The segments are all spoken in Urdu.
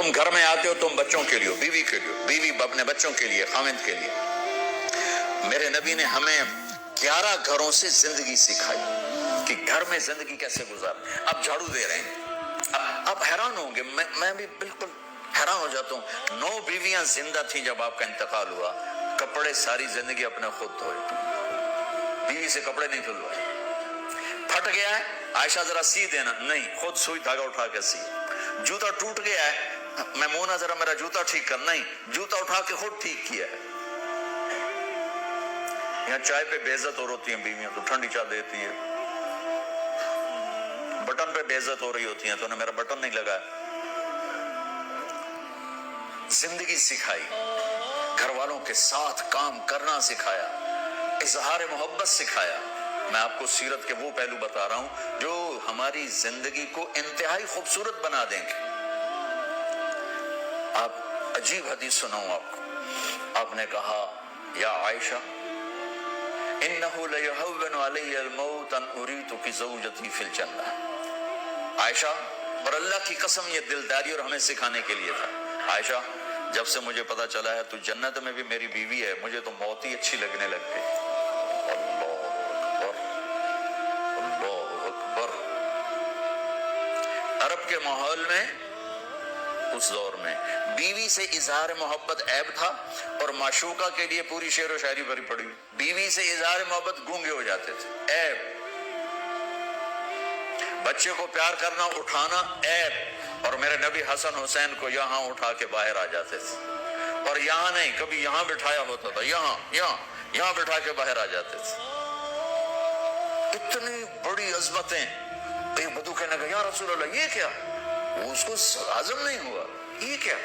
تم گھر میں آتے ہو تم بچوں کے لیے، بیوی کے لیے، بیوی اپنے بچوں کے لیے، خاوند کے لیے۔ میرے نبی نے ہمیں 11 گھروں سے زندگی سکھائی کہ گھر میں زندگی کیسے گزار۔ اب جھاڑو دے رہے ہیں، آپ حیران ہوں گے، میں بھی بالکل حیران ہو جاتا ہوں۔ 9 بیویاں زندہ تھیں جب آپ کا انتقال ہوا، کپڑے ساری زندگی اپنے خود دھوئے، بیوی سے کپڑے نہیں دھلوائے۔ پھٹ گیا ہے، عائشہ ذرا سی دینا، نہیں، خود سوئی دھاگا اٹھا کے سی۔ جوتا ٹوٹ گیا ہے، میمونہ ذرا میرا جوتا ٹھیک کر، نہیں، جوتا اٹھا کے خود ٹھیک کیا ہے۔ یہاں چائے پہ بے عزت اور ہوتی ہیں بیویاں، تو ٹھنڈی چائے دیتی ہے، بٹن پہ بے عزت ہو رہی ہوتی ہیں تو انہیں میرا بٹن نہیں لگا۔ زندگی سکھائی، گھر والوں کے ساتھ کام کرنا سکھایا، اظہار محبت سکھایا۔ میں آپ کو سیرت کے وہ پہلو بتا رہا ہوں جو ہماری زندگی کو انتہائی خوبصورت بنا دیں گے۔ آپ عجیب حدیث سناؤں آپ کو، آپ نے کہا یا عائشہ انہو لیہون علی الموت ان اریتک زوجتی فی الجنہ۔ عائشہ، اور اللہ کی قسم یہ دلداری اور ہمیں سکھانے کے لیے تھا، عائشہ جب سے مجھے پتا چلا ہے تو جنت میں بھی میری بیوی ہے، مجھے تو موت ہی اچھی لگنے لگ گئی۔ اللہ اکبر۔ عرب کے ماحول میں اس دور میں بیوی سے اظہار محبت عیب تھا، اور معشوقہ کے لیے پوری شعر و شاعری بھری پڑی، بیوی سے اظہار محبت گونگے ہو جاتے تھے، عیب۔ بچے کو پیار کرنا، اٹھانا، عیب، اور میرے نبی حسن حسین کو یہاں اٹھا کے باہر آ جاتے تھے، اور یہاں نہیں، کبھی یہاں بٹھایا ہوتا تھا، یہاں بٹھا کے باہر آ جاتے تھے۔ اتنی بڑی عظمتیں۔ ایک بدو کہنے لگا یا رسول اللہ یہ کیا؟ وہ اس کو ہضم نہیں ہوا، یہ کیا؟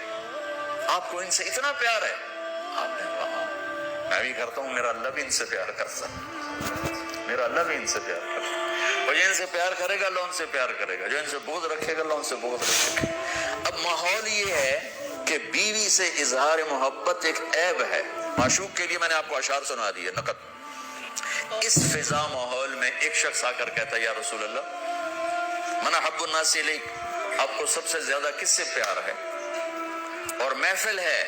آپ کو ان سے اتنا پیار ہے؟ آپ نے کہا میں بھی کرتا ہوں، میرا اللہ بھی ان سے پیار کرتا، میرا اللہ بھی ان سے پیار کرتا، اور جو ان سے پیار کرے گا اللہ ان سے پیار کرے گا، جو ان سے بغض رکھے گا اللہ ان سے بغض رکھے گا۔ اب ماحول یہ ہے کہ بیوی سے اظہار محبت ایک عیب ہے۔ معشوق کے لیے میں نے آپ کو اشعار سنا دیے، نقد۔ اس فضا ماحول میں ایک شخص آ کر کہتا ہے یا رسول اللہ من احب الناس الیک، آپ کو سب سے زیادہ کس سے پیار ہے؟ اور محفل ہے،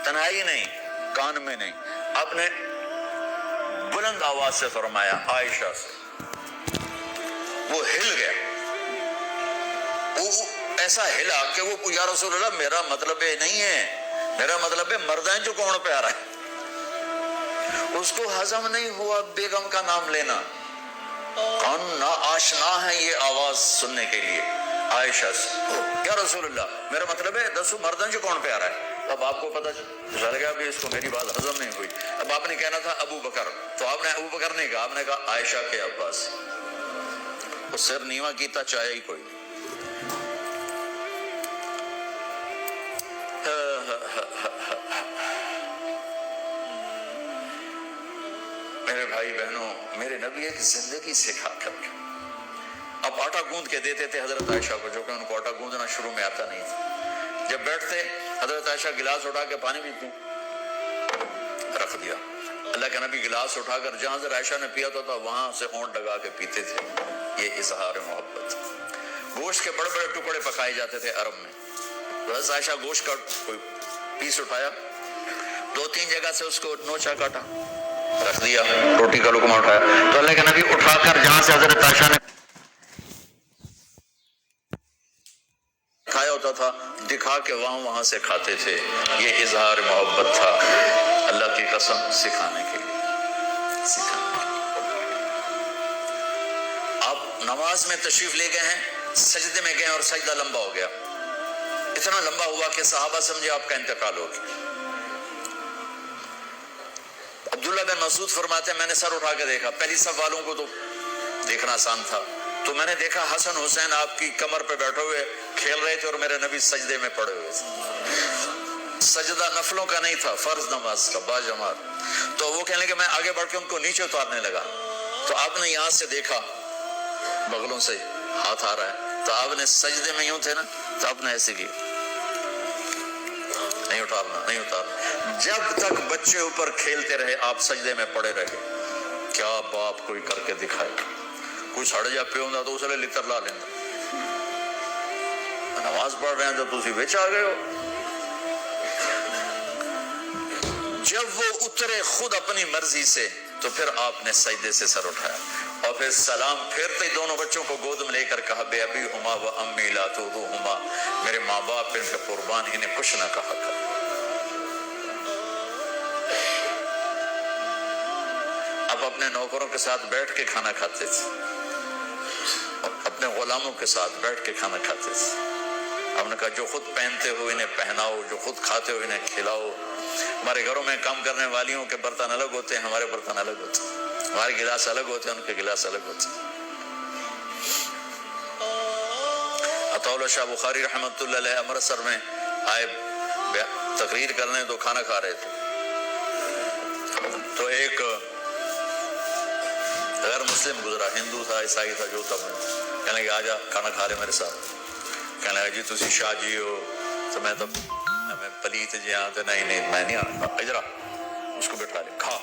تنہائی نہیں، کان میں نہیں، آپ نے بلند آواز سے فرمایا عائشہ سے۔ وہ ہل گیا، وہ ایسا ہلا کہ وہ یا رسول اللہ میرا مطلب یہ نہیں ہے، میرا مطلب ہے مردیں جو کون پیارا ہے۔ اس کو ہضم نہیں ہوا بیگم کا نام لینا، کون نا آشنا ہے یہ آواز سننے کے لیے۔ عائشہ سے یا رسول اللہ میرا مطلب ہے دسو مردوں جو کون پیارا ہے۔ اب آپ کو پتہ چل گیا بھی اس کو میری بات ہضم نہیں ہوئی۔ اب آپ نے کہنا تھا ابو بکر، تو آپ نے ابو بکر نہیں کہا، آپ نے کہا عائشہ کے عباس۔ وہ سر نیواں کیتا چاہے ہی کوئی نہیں۔ میرے بھائی بہنوں، میرے نبی ایک زندگی سکھا کر کے اب آٹا گوندھ کے دیتے تھے حضرت عائشہ کو، جو کہ ان کو آٹا گوندھنا شروع میں آتا نہیں تھا۔ جب بیٹھتے حضرت عائشہ گلاس اٹھا کے پانی پیتی، رکھ دیا۔ اللہ کے نبی گلاس اٹھا کر جہاں حضرت عائشہ نے پیا تھا وہاں سے ہونٹ لگا کے پیتے تھے۔ یہ اظہار محبت۔ گوشت کے بڑے بڑے ٹکڑے پکائے جاتے تھے عرب میں، تو حضرت عائشہ گوشت کا کوئی پیس اٹھایا، 2-3 جگہ سے اس کو نوچا کاٹا، رکھ دیا، روٹی کا لقمہ اٹھایا، تو اللہ کے نبی اٹھا کر جہاں سے حضرت عائشہ نے کھایا ہوتا تھا دکھا کے وہاں سے کھاتے تھے۔ یہ اظہار محبت تھا، اللہ کی قسم سکھانے کے لیے، سکھانے کے لیے۔ آپ نماز میں تشریف لے گئے ہیں، سجدے میں گئے اور سجدہ لمبا ہو گیا، اتنا لمبا ہوا کہ صحابہ سمجھے آپ کا انتقال ہو گیا۔ عبداللہ بن مسعود فرماتے ہیں میں نے سر اٹھا کے دیکھا، پہلی صف والوں کو تو دیکھنا آسان تھا، تو میں نے دیکھا حسن حسین آپ کی کمر پہ بیٹھے ہوئے کھیل رہے تھے اور میرے نبی سجدے میں پڑے ہوئے تھے۔ سجدہ نفلوں کا نہیں تھا، فرض نماز کا باجماعت۔ تو وہ کہنے کہ میں آگے بڑھ کے ان کو نیچے اتارنے لگا، تو آپ نے یہاں سے دیکھا بغلوں سے ہاتھ آ رہا ہے، تو آپ نے سجدے میں یوں تھے نا، تو آپ نے ایسے کیا، نہیں اتارنا۔ جب تک بچے اوپر کھیلتے رہے آپ سجدے میں پڑے رہے۔ کیا باپ کوئی کر کے دکھائے، کوئی سڑ جا پیو تو اس لیے لتر لا لینا، نماز پڑھ رہے ہیں تو تسی وچ آ گئے ہو. جب وہ اترے خود اپنی مرضی سے تو پھر آپ نے سجدے سے سر اٹھایا اور پھر سلام پھیرتے دونوں بچوں کو گود میں لے کر کہا بے ابی ہما و امی لا تؤذوہما، میرے ماں باپ ان کے قربان انہیں کچھ نہ کہا کر. اب اپنے نوکروں کے ساتھ بیٹھ کے کھانا کھاتے تھے، اپنے غلاموں کے ساتھ بیٹھ کے کھانا کھاتے تھے. ہم نے کہا جو خود پہنتے ہو انہیں پہناؤ، جو خود کھاتے ہو انہیں کھلاؤ. ہمارے گھروں میں کام کرنے والیوں کے برتن الگ ہوتے ہیں، ہمارے برتن الگ ہوتے ہیں، ہمارے گلاس الگ ہوتے ہیں، ان کے گلاس الگ ہوتے ہیں. عطاءاللہ شاہ بخاری رحمۃ اللہ علیہ امرتسر میں آئے تقریر کرنے تو کھانا کھا رہے تھے تو ایک غیر مسلم گزرا، ہندو تھا عیسائی تھا جو تھا، کہنے لگا آجا کھانا کھا لے میرے ساتھ. کہنے لگا جی تسی شاہ جی ہو تو میں تو میں پلیت جی ہاں تو نہیں میں نہیں آنا. اجرا اس کو بٹھا لے کھا،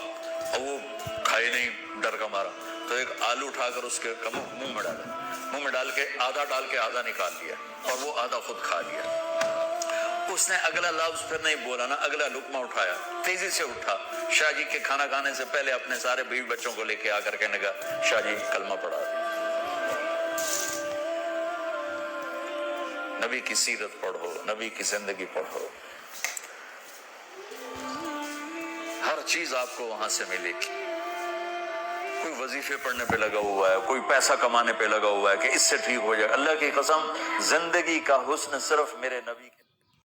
اور وہ کھائے نہیں ڈر کا مارا تو ایک آلو اٹھا کر اس کے منہ میں ڈالا، منہ میں ڈال کے آدھا نکال لیا اور وہ آدھا خود کھا لیا. اس نے اگلا لفظ پھر نہیں بولا نا، اگلا لقمہ اٹھایا، تیزی سے اٹھا، شاہ جی کے کھانا کھانے سے پہلے اپنے سارے بیوی بچوں کو لے کے آ کر کہنے لگا شاہ جی کلمہ پڑھا دیں. نبی کی سیرت پڑھو، نبی کی زندگی پڑھو، ہر چیز آپ کو وہاں سے ملے گی. کوئی وظیفے پڑھنے پہ لگا ہوا ہے، کوئی پیسہ کمانے پہ لگا ہوا ہے کہ اس سے ٹھیک ہو جائے. اللہ کی قسم زندگی کا حسن صرف میرے نبی کے